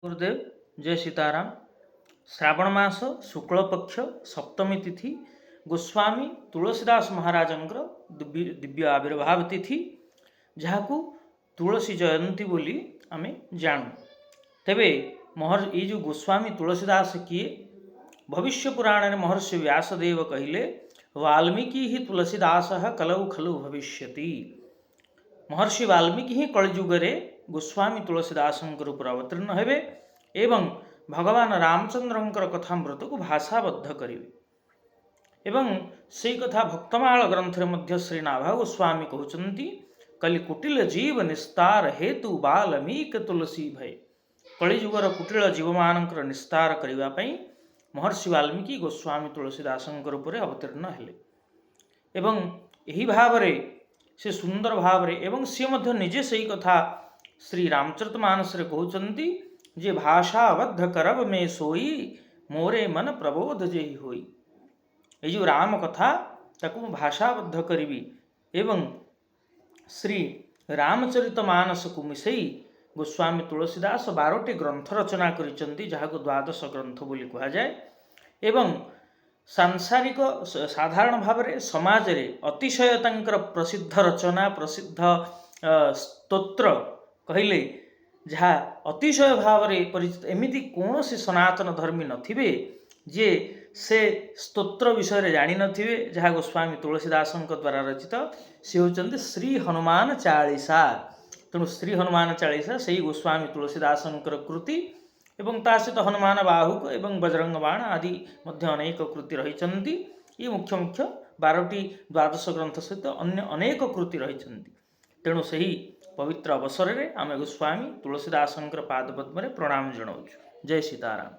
गुरुदेव जय सीताराम। श्रावण मास शुक्ल पक्ष सप्तमी तिथि गोस्वामी तुलसीदास महाराजंकर दिव्य आविर्भाव तिथि जहाँ तुलसी जयंती बोली आमे जानू। तेबे ये जो गोस्वामी तुलसीदास किए भविष्य पुराण में महर्षि व्यासदेव कहले वाल्मीकि ही तुलसीदास कलौ खलु भविष्यति। महर्षि वाल्मीकि ही कलिजुगरे गोस्वामी तुलसीदासंकर उपर अवतीर्ण हेबे एवं भगवान रामचंद्रंकर कथामृत को भाषाबद्ध करेंगे। एवं से कथा भक्तमाल ग्रंथ मध्य श्री नाभा गोस्वामी कहते कलि कुटिल जीव निस्तार हेतु वाल्मीक तुलसी भय। कलिजुगर कुटिल जीव मानकर निस्तार करने महर्षि वाल्मीकि गोस्वामी तुलसीदासंकर उपर अवतीर्ण हेले एवं यही भाव से सुंदर भाव एवं सी मध्य निजे सही कथा श्री रामचरितमानस कहते जे भाषाबद्ध करब में सोई मोरे मन प्रबोध जेहि होई। ये जो राम कथा ताकू भाषाबद्ध करी एवं श्री रामचरितमानस को मिसई गोस्वामी तुलसीदास 12टी ग्रंथ रचना करिसेंती जहाको द्वादश ग्रंथ बोली कहा जाए। एवं सांसारिक साधारण भाव में समाज रे अतिशय तंकर प्रसिद्ध रचना प्रसिद्ध स्तोत्र कहले जहाँ अतिशय भाव में परिचित एमती कौन सी सनातन धर्मी नथिबे जे से स्तोत्र विषय जानी नथिबे जहाँ गोस्वामी तुलसीदास द्वारा रचित से होचंदी श्री हनुमान चालीसा। तेणु श्री हनुमान चालीसा से गोस्वामी तुलसीदास कृति एवं ता सहित हनुमान बाहुक एवं बजरंग बाण आदि मध्य अनेक कृति रही। ये मुख्य मुख्य 12टी द्वादश ग्रंथ सहित अन्य अनेक कृति रही। तेणु सही पवित्र अवसर में आम गोस्वामी तुलसीदास पादपद्म प्रणाम जनाऊँ। जय सीताराम।